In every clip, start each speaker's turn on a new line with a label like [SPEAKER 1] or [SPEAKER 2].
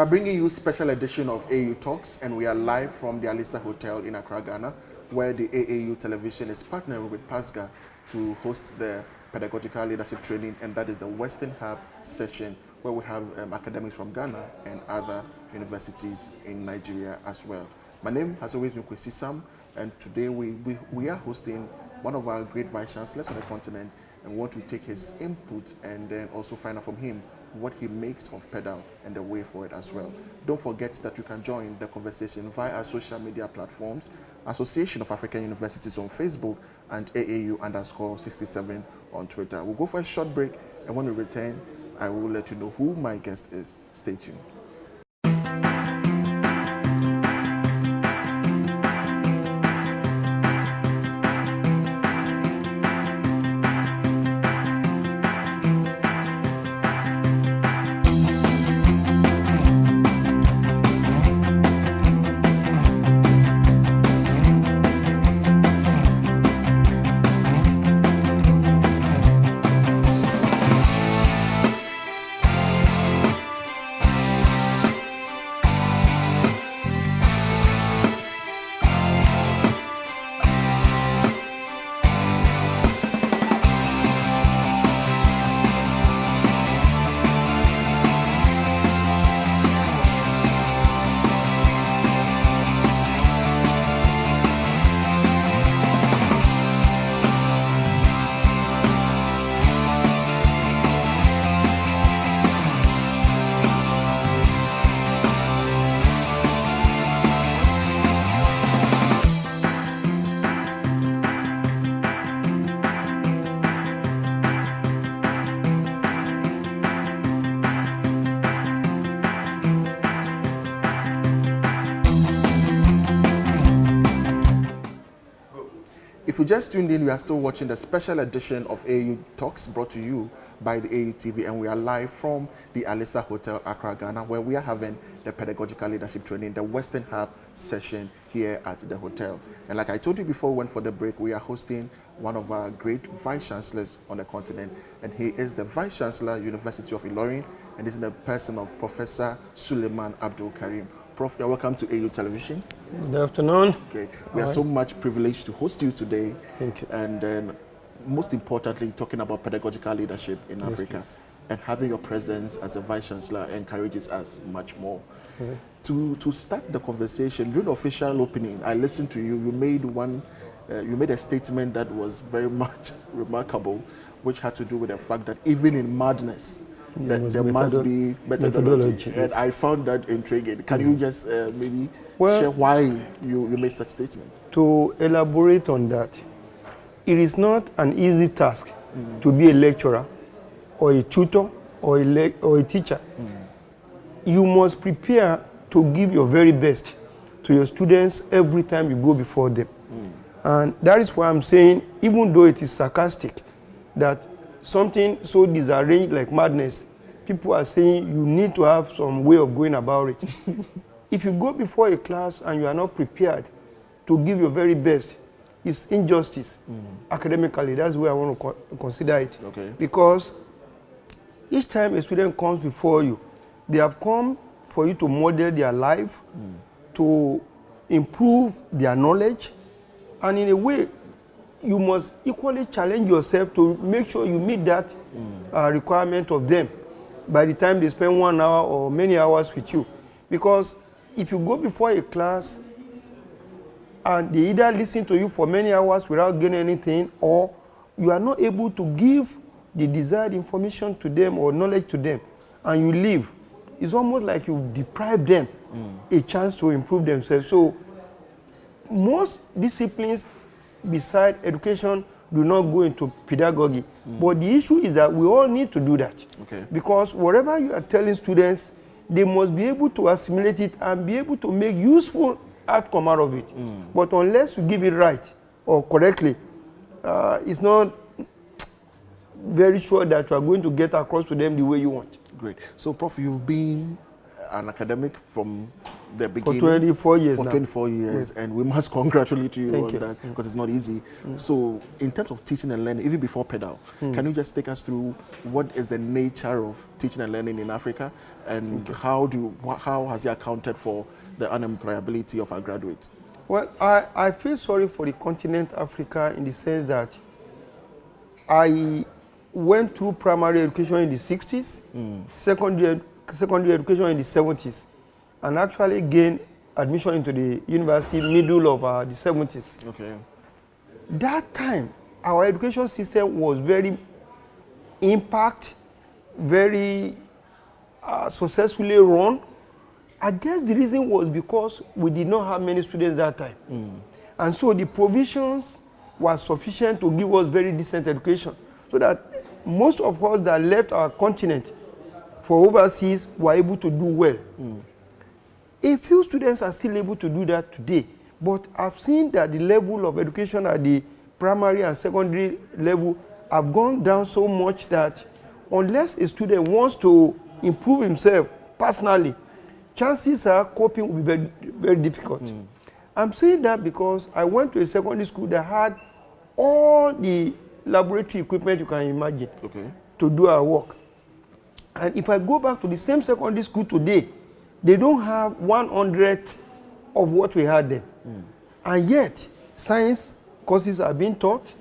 [SPEAKER 1] are bringing you a special edition of AAU Talks, and we are live from the Alisa Hotel in Accra, Ghana, where the AAU Television is partnering with PASGR to host the Pedagogical Leadership Training, and that is the Western Hub session, where we have academics from Ghana and other universities in Nigeria as well. My name has always been Kwesi Sam, and today we are hosting one of our great Vice-Chancellors on the continent, and want to take his input and then also find out from him what he makes of PEDAL and the way forward as well. Don't forget that you can join the conversation via our social media platforms, Association of African Universities on Facebook, and AAU_67 on Twitter. We'll go for a short break, and when we return, I will let you know who my guest is. Stay tuned. If you just tuned in, we are still watching the special edition of AAU Talks brought to you by the AAU TV, and we are live from the Alisa Hotel, Accra, Ghana, where we are having the Pedagogical Leadership Training, the Western Hub session here at the hotel. And like I told you before we went for the break, we are hosting one of our great Vice-Chancellors on the continent, and he is the Vice-Chancellor, University of Ilorin, and this is the person of Professor Sulyman Abdulkareem. Prof, you're welcome to AAU Television.
[SPEAKER 2] Good afternoon.
[SPEAKER 1] Great. We are so much privileged to host you today.
[SPEAKER 2] Thank you.
[SPEAKER 1] And then, most importantly, talking about pedagogical leadership in Africa.
[SPEAKER 2] Please.
[SPEAKER 1] And having your presence as a Vice-Chancellor encourages us much more.
[SPEAKER 2] Okay.
[SPEAKER 1] To start the conversation, during the official opening, I listened to you. You made a statement that was very much remarkable, which had to do with the fact that even in madness, there must be methodology.
[SPEAKER 2] Yes.
[SPEAKER 1] And I found that intriguing. Can you just maybe share why you made such statement?
[SPEAKER 2] To elaborate on that, it is not an easy task to be a lecturer or a tutor or a teacher. You must prepare to give your very best to your students every time you go before them. And that is why I'm saying, even though it is sarcastic, that something so disarranged like madness, people are saying you need to have some way of going about it. If you go before a class and you are not prepared to give your very best, it's injustice academically. That's the way I want to consider it.
[SPEAKER 1] Okay.
[SPEAKER 2] Because each time a student comes before you, they have come for you to model their life, to improve their knowledge, and in a way, you must equally challenge yourself to make sure you meet that requirement of them by the time they spend 1 hour or many hours with you. Because if you go before a class and they either listen to you for many hours without getting anything, or you are not able to give the desired information to them or knowledge to them, and you leave, it's almost like you've deprived them a chance to improve themselves. So most disciplines beside education do not go into pedagogy. But the issue is that we all need to do that.
[SPEAKER 1] Okay.
[SPEAKER 2] Because whatever you are telling students, they must be able to assimilate it and be able to make useful outcome out of it. But unless you give it right or correctly, it's not very sure that you are going to get across to them the way you want.
[SPEAKER 1] Great. So, Prof, you've been an academic from the beginning.
[SPEAKER 2] For 24 years
[SPEAKER 1] For
[SPEAKER 2] now.
[SPEAKER 1] 24 years,
[SPEAKER 2] Yes.
[SPEAKER 1] and we must congratulate you
[SPEAKER 2] Thank
[SPEAKER 1] on
[SPEAKER 2] you.
[SPEAKER 1] that, because it's not easy. So in terms of teaching and learning, even before PEDAL, can you just take us through what is the nature of teaching and learning in Africa, and how has it accounted for the unemployability of our graduates?
[SPEAKER 2] Well, I feel sorry for the continent Africa in the sense that I went through primary education in the 60s, secondary education in the 70s, and actually gained admission into the university middle of the 70s.
[SPEAKER 1] Okay.
[SPEAKER 2] That time, our education system was very impact, very successfully run. I guess the reason was because we did not have many students that time. And so the provisions were sufficient to give us very decent education, so that most of us that left our continent for overseas were able to do well. A few students are still able to do that today, but I've seen that the level of education at the primary and secondary level have gone down so much that unless a student wants to improve himself personally, chances are coping will be very, very difficult. I'm saying that because I went to a secondary school that had all the laboratory equipment you can imagine to do our work. And if I go back to the same secondary school today, they don't have 1/100th of what we had then. And yet, science courses are being taught.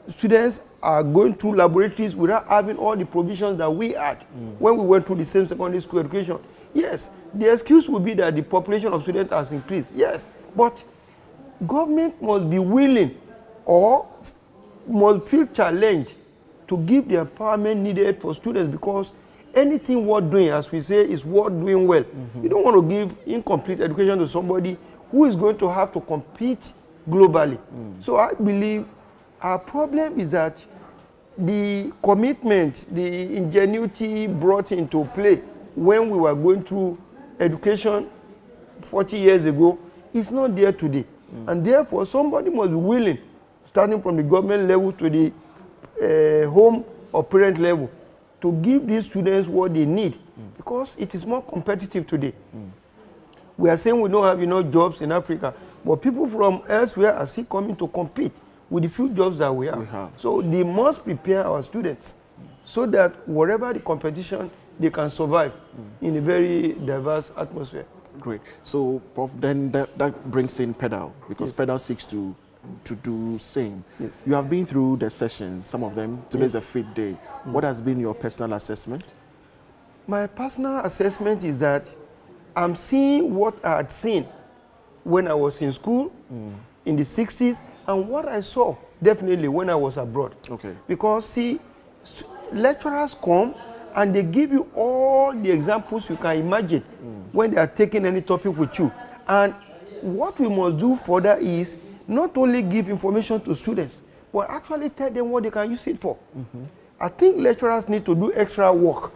[SPEAKER 2] Students are going through laboratories without having all the provisions that we had when we went through the same secondary school education. Yes, the excuse would be that the population of students has increased. Yes, but government must be willing or must feel challenged to give the empowerment needed for students, because anything worth doing, as we say, is worth doing well. You don't want to give incomplete education to somebody who is going to have to compete globally. So I believe our problem is that the commitment, the ingenuity brought into play when we were going through education 40 years ago is not there today. And therefore, somebody must be willing, starting from the government level to the home or parent level, to give these students what they need, because it is more competitive today. We are saying we don't have enough jobs in Africa, but people from elsewhere are still coming to compete with the few jobs that we have. So they must prepare our students so that whatever the competition, they can survive in a very diverse atmosphere.
[SPEAKER 1] Great. So, Prof, then that brings in PEDAL, because PEDAL seeks to do same.
[SPEAKER 2] Yes.
[SPEAKER 1] You have been through the sessions, some of them. Today is the 5th day. What has been your personal assessment?
[SPEAKER 2] My personal assessment is that I'm seeing what I had seen when I was in school in the 60s, and what I saw definitely when I was abroad. Okay. Because see, lecturers come and they give you all the examples you can imagine when they are taking any topic with you. And what we must do further is not only give information to students, but actually tell them what they can use it for. I think lecturers need to do extra work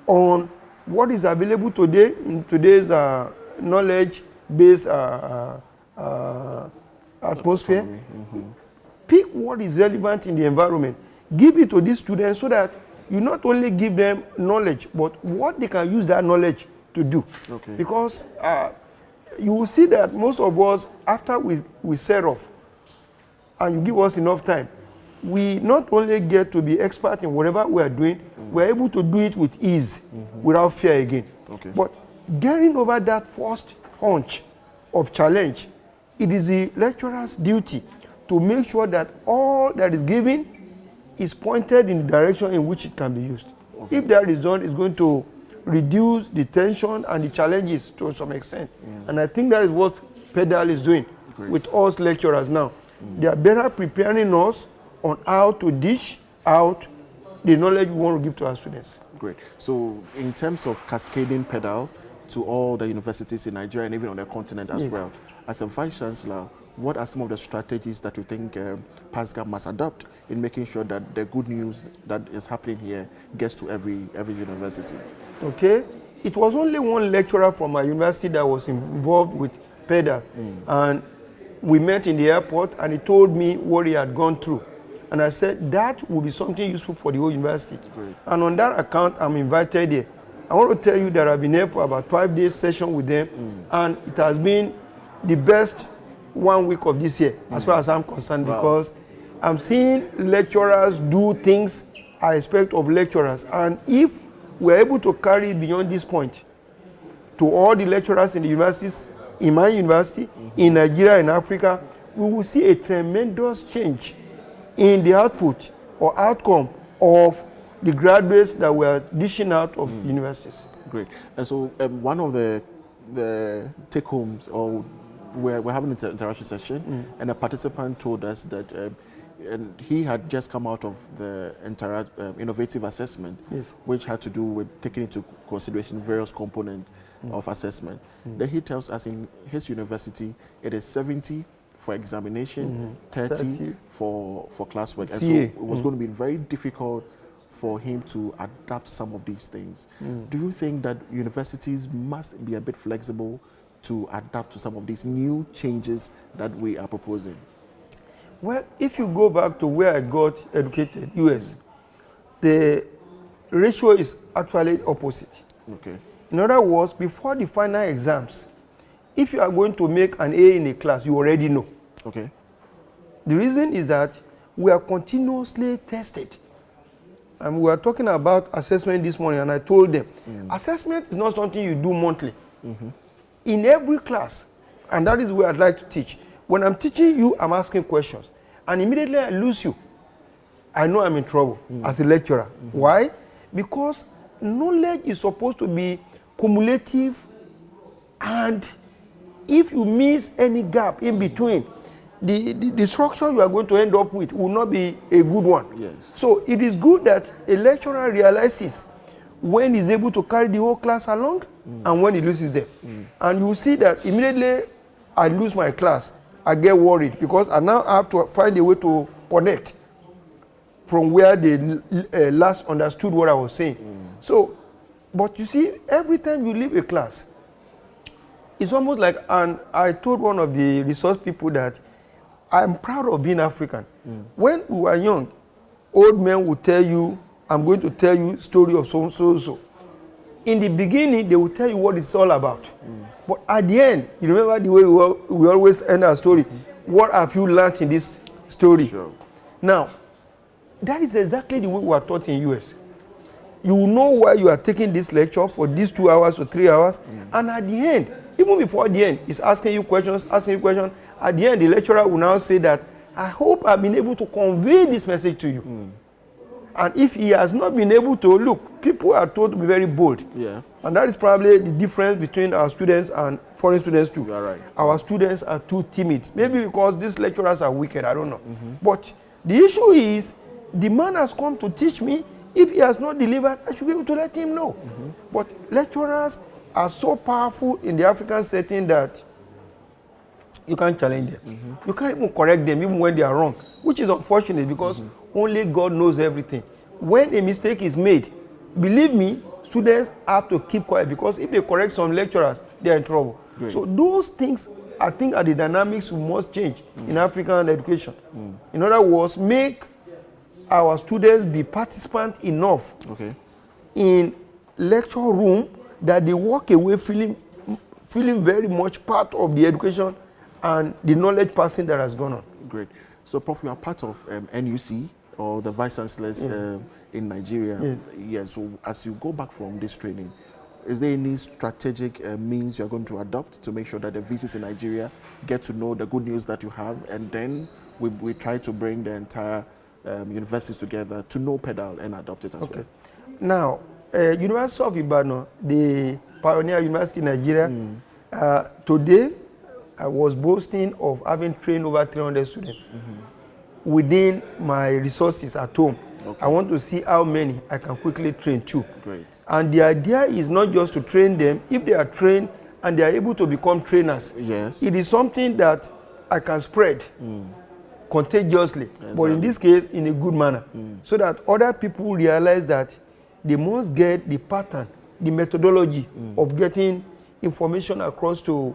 [SPEAKER 2] on what is available today in today's knowledge-based atmosphere. Pick what is relevant in the environment. Give it to these students so that you not only give them knowledge, but what they can use that knowledge to do. Okay. Because you will see that most of us, after we set off and you give us enough time, we not only get to be expert in whatever we are doing, we are able to do it with ease, without fear again. Okay. But getting over that first hunch of challenge, it is the lecturer's duty to make sure that all that is given is pointed in the direction in which it can be used. Okay. If that is done, it's going to reduce the tension and the challenges to some extent. And I think that is what PEDAL is doing with us lecturers now. They are better preparing us on how to dish out the knowledge we want to give to our students.
[SPEAKER 1] Great. So in terms of cascading PEDAL to all the universities in Nigeria and even on the continent as well, as a Vice-Chancellor, what are some of the strategies that you think PASGR must adopt in making sure that the good news that is happening here gets to every university?
[SPEAKER 2] Okay. It was only one lecturer from my university that was involved with PEDAL. And we met in the airport and he told me what he had gone through. And I said, that will be something useful for the whole university. Great. And on that account, I'm invited here. I want to tell you that I've been here for about 5 days session with them, and it has been the best 1 week of this year, as far as I'm concerned, because I'm seeing lecturers do things I expect of lecturers. And if we're able to carry it beyond this point to all the lecturers in the universities, in my university, in Nigeria and Africa, we will see a tremendous change in the output or outcome of the graduates that we are dishing out of universities.
[SPEAKER 1] Great. And so one of the take-homes, or we're having an interaction session, and a participant told us that and he had just come out of the innovative assessment, which had to do with taking into consideration various components of assessment. Then he tells us in his university, it is 70 for examination, 30 for classwork. And so it was going to be very difficult for him to adapt some of these things. Do you think that universities must be a bit flexible to adapt to some of these new changes that we are proposing?
[SPEAKER 2] Well, if you go back to where I got educated, US, the ratio is actually opposite.
[SPEAKER 1] Okay.
[SPEAKER 2] In other words, before the final exams, if you are going to make an A in a class, you already know.
[SPEAKER 1] Okay.
[SPEAKER 2] The reason is that we are continuously tested. And we were talking about assessment this morning, and I told them, assessment is not something you do monthly. In every class, and that is where I'd like to teach. When I'm teaching you, I'm asking questions. And immediately I lose you. I know I'm in trouble as a lecturer. Why? Because knowledge is supposed to be cumulative, and if you miss any gap in between, the structure you are going to end up with will not be a good one.
[SPEAKER 1] Yes.
[SPEAKER 2] So it is good that a lecturer realizes when he's able to carry the whole class along and when he loses them. And you see that immediately I lose my class, I get worried because I now have to find a way to connect from where they last understood what I was saying. So, but you see, every time you leave a class, it's almost like, and I told one of the resource people that I'm proud of being African. When we were young, old men would tell you, I'm going to tell you story of so. In the beginning, they will tell you what it's all about. But at the end, you remember the way we always end our story. What have you learned in this story?
[SPEAKER 1] Sure.
[SPEAKER 2] Now, that is exactly the way we are taught in US. You will know why you are taking this lecture for these 2 hours or 3 hours. And at the end, even before the end, he's asking you questions. At the end, the lecturer will now say that, I hope I've been able to convey this message to you. And if he has not been able to, look, people are told to be very bold.
[SPEAKER 1] Yeah.
[SPEAKER 2] And that is probably the difference between our students and foreign students too.
[SPEAKER 1] You are right.
[SPEAKER 2] Our students are too timid. Maybe because these lecturers are wicked, I don't know. But the issue is, the man has come to teach me. If he has not delivered, I should be able to let him know. But lecturers are so powerful in the African setting that you can't challenge them. You can't even correct them even when they are wrong, which is unfortunate because only God knows everything. When a mistake is made, believe me, students have to keep quiet because if they correct some lecturers, they are in trouble. Great. So those things, I think, are the dynamics we must change in African education. In other words, make our students be participant enough in lecture room that they walk away feeling very much part of the education and the knowledge passing that has gone on.
[SPEAKER 1] Great. So, Prof, you are part of NUC, or the Vice-Chancellors in Nigeria. Yes. So, as you go back from this training, is there any strategic means you are going to adopt to make sure that the VCs in Nigeria get to know the good news that you have, and then we try to bring the entire universities together to know PEDAL and adopt it as well?
[SPEAKER 2] Now, University of Ilorin, the pioneer university in Nigeria, today I was boasting of having trained over 300 students within my resources at home. I want to see how many I can quickly train too.
[SPEAKER 1] Great.
[SPEAKER 2] And the idea is not just to train them. If they are trained and they are able to become trainers, it is something that I can spread contagiously, but in this case, in a good manner, so that other people realize that they must get the pattern, the methodology of getting information across to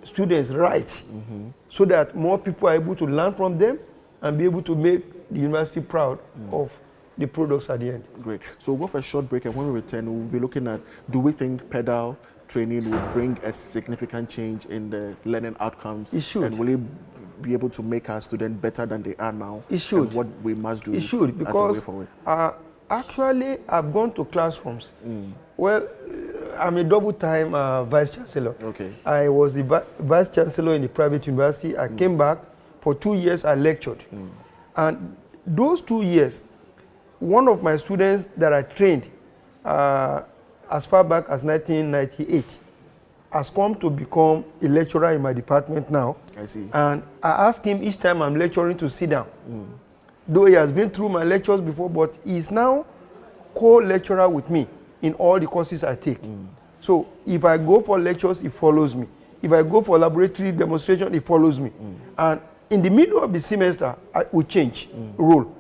[SPEAKER 2] students right, so that more people are able to learn from them and be able to make the university proud of the products at the end.
[SPEAKER 1] Great. So we'll go for a short break, and when we return, we'll be looking at, do we think pedal training will bring a significant change in the learning outcomes?
[SPEAKER 2] It should.
[SPEAKER 1] And will it be able to make our students better than they are now?
[SPEAKER 2] It should.
[SPEAKER 1] And what we must do
[SPEAKER 2] It should, because
[SPEAKER 1] as a way forward?
[SPEAKER 2] actually I've gone to classrooms. Well, I'm a double-time Vice-Chancellor.
[SPEAKER 1] Okay.
[SPEAKER 2] I was the Vice-Chancellor in the private university. I came back. For 2 years, I lectured. And those 2 years, one of my students that I trained as far back as 1998 has come to become a lecturer in my department now.
[SPEAKER 1] I see.
[SPEAKER 2] And I ask him each time I'm lecturing to sit down. Though he has been through my lectures before, but he's now co-lecturer with me in all the courses I take. So if I go for lectures, he follows me. If I go for laboratory demonstration, he follows me. And in the middle of the semester, we change role.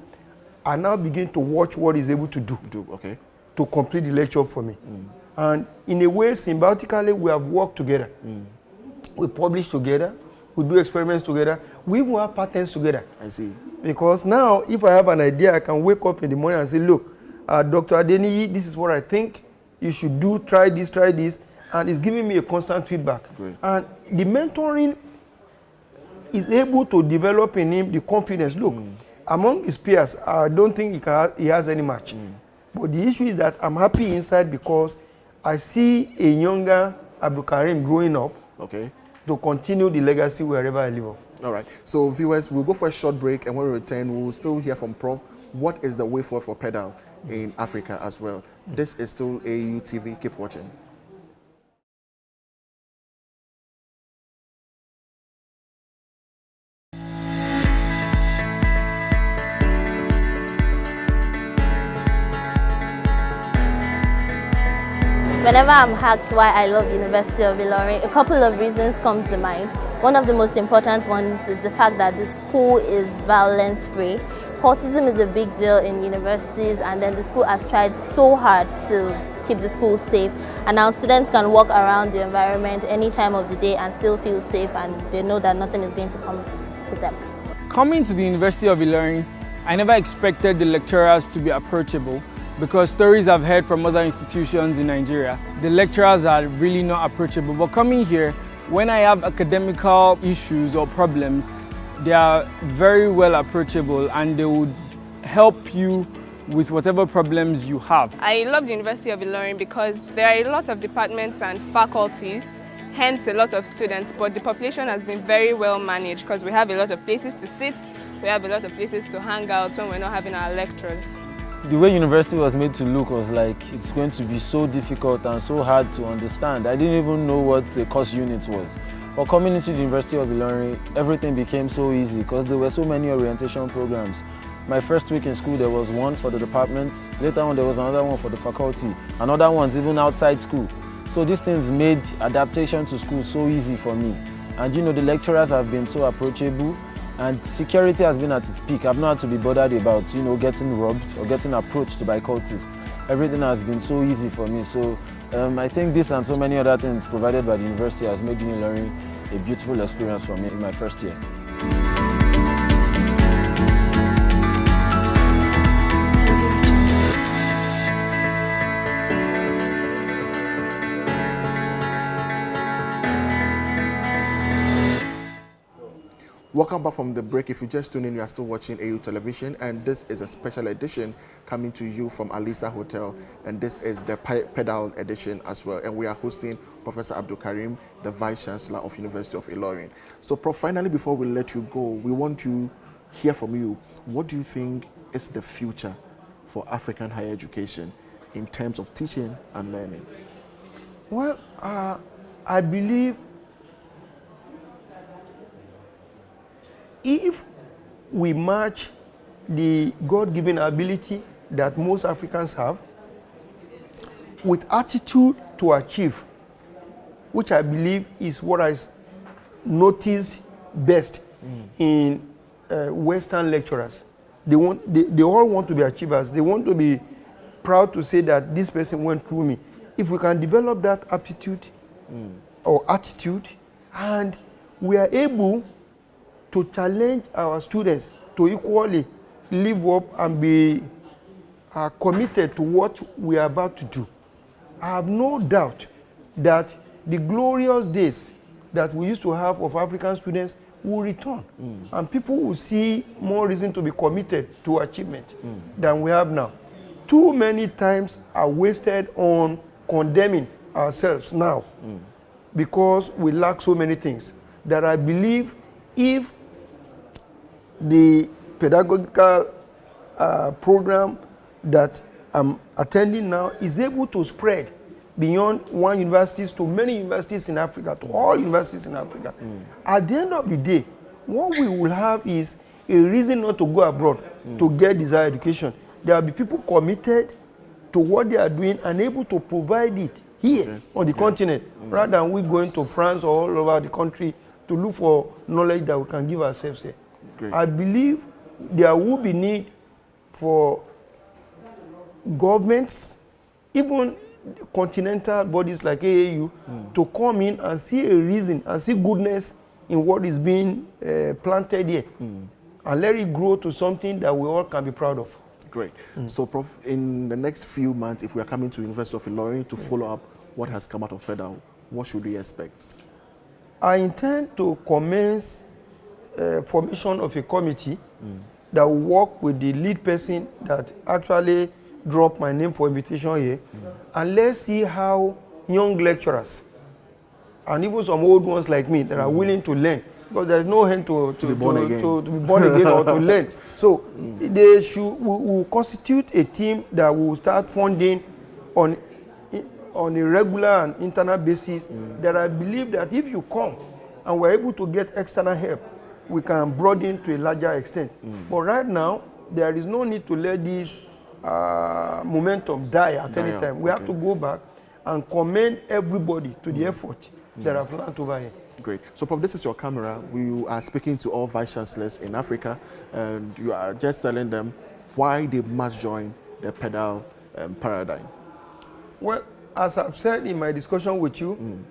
[SPEAKER 2] I now begin to watch what he's able to do
[SPEAKER 1] Okay.
[SPEAKER 2] to complete the lecture for me. And in a way, symbiotically, we have worked together. We publish together. We do experiments together. We even have patterns together.
[SPEAKER 1] I see.
[SPEAKER 2] Because now, if I have an idea, I can wake up in the morning and say, look, Dr. Adeniyi, this is what I think you should do, try this, and it's giving me a constant feedback.
[SPEAKER 1] Great.
[SPEAKER 2] And the mentoring is able to develop in him the confidence. Look, among his peers, I don't think he has any match. But the issue is that I'm happy inside because I see a younger Abdulkareem growing up to continue the legacy wherever I live.
[SPEAKER 1] All right. So viewers, we'll go for a short break, and when we return, we'll still hear from Prof. What is the way forward for pedal in Africa as well? This is still AAU TV. Keep watching.
[SPEAKER 3] Whenever I'm asked why I love University of Ilorin, a couple of reasons come to mind. One of the most important ones is the fact that the school is violence-free. Autism is a big deal in universities, and then the school has tried so hard to keep the school safe, and now students can walk around the environment any time of the day and still feel safe, and they know that nothing is going to come to them.
[SPEAKER 4] Coming to the University of Ilorin, I never expected the lecturers to be approachable, because stories I've heard from other institutions in Nigeria, the lecturers are really not approachable. But coming here, when I have academical issues or problems, they are very well approachable, and they would help you with whatever problems you have.
[SPEAKER 5] I love the University of Ilorin because there are a lot of departments and faculties, hence a lot of students, but the population has been very well managed because we have a lot of places to sit, we have a lot of places to hang out when we're not having our lectures.
[SPEAKER 6] The way university was made to look was like it's going to be so difficult and so hard to understand. I didn't even know what the course unit was. But coming into the University of Ilorin, everything became so easy because there were so many orientation programs. My first week in school, there was one for the department. Later on, there was another one for the faculty. Another one's even outside school. So these things made adaptation to school so easy for me. And you know, the lecturers have been so approachable, and security has been at its peak. I've not had to be bothered about, you know, getting robbed or getting approached by cultists. Everything has been so easy for me. So I think this and so many other things provided by the university has made Ilorin a beautiful experience for me in my first year.
[SPEAKER 1] Welcome back from the break. If you just tuned in, you are still watching AAU Television, and this is a special edition coming to you from Alisa Hotel, and this is the pedal edition as well. And we are hosting Professor Abdulkareem, the Vice-Chancellor of University of Ilorin. So, Prof, finally, before we let you go, we want to hear from you. What do you think is the future for African higher education in terms of teaching and learning?
[SPEAKER 2] Well, I believe if we match the God-given ability that most Africans have with attitude to achieve, which I believe is what I noticed best in Western lecturers. They all want to be achievers. They want to be proud to say that this person went through me. If we can develop that aptitude or attitude, and we are able to challenge our students to equally live up and be are committed to what we are about to do, I have no doubt that the glorious days that we used to have of African students will return. And people will see more reason to be committed to achievement than we have now. Too many times are wasted on condemning ourselves now because we lack so many things that I believe if the pedagogical program that I'm attending now is able to spread beyond one university to many universities in Africa, to all universities in Africa. At the end of the day, what we will have is a reason not to go abroad to get desired education. There will be people committed to what they are doing and able to provide it here on the continent, rather than we going to France or all over the country to look for knowledge that we can give ourselves here.
[SPEAKER 1] Great.
[SPEAKER 2] I believe there will be need for governments, even continental bodies like AAU, to come in and see a reason and see goodness in what is being planted here, and let it grow to something that we all can be proud of.
[SPEAKER 1] Great. So, Prof, in the next few months, if we are coming to University of Ilorin to follow up what has come out of PEDAL, what should we expect?
[SPEAKER 2] I intend to commence formation of a committee that will work with the lead person that actually dropped my name for invitation here, and let's see how young lecturers and even some old ones like me that are willing to learn, because there's no hand to be born again or to learn. So they should will constitute a team that will start funding on a regular and internal basis. That I believe that if you come and we're able to get external help, we can broaden to a larger extent. But right now, there is no need to let this momentum die at any time. We have to go back and commend everybody to the effort that I've learned over here.
[SPEAKER 1] Great. So, Prof, this is your camera. We are speaking to all vice-chancellors in Africa, and you are just telling them why they must join the PEDAL paradigm.
[SPEAKER 2] Well, as I've said in my discussion with you,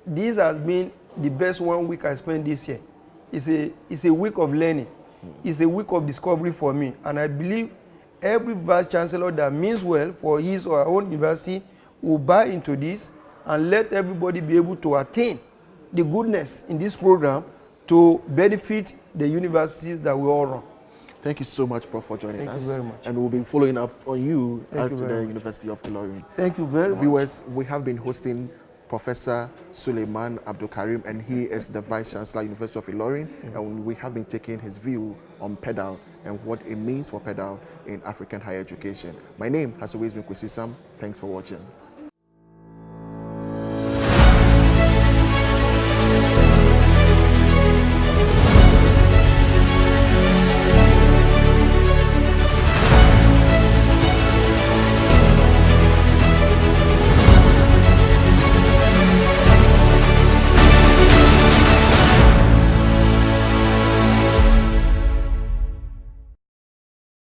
[SPEAKER 2] this has been the best 1 week I spent this year. It's a week of learning. It's a week of discovery for me. And I believe every vice-chancellor that means well for his or her own university will buy into this and let everybody be able to attain the goodness in this program to benefit the universities that we all run.
[SPEAKER 1] Thank you so much, Prof, for joining us.
[SPEAKER 2] Thank you very much.
[SPEAKER 1] And we'll be following up on you
[SPEAKER 2] Thank
[SPEAKER 1] at
[SPEAKER 2] you
[SPEAKER 1] the
[SPEAKER 2] very much.
[SPEAKER 1] University of Ilorin.
[SPEAKER 2] Thank you very much.
[SPEAKER 1] Viewers, we have been hosting Professor Sulyman Abdulkareem, and he is the Vice-Chancellor, University of Ilorin, and we have been taking his view on PEDAL and what it means for PEDAL in African higher education. My name has always been Kwesi Sam. Thanks for watching.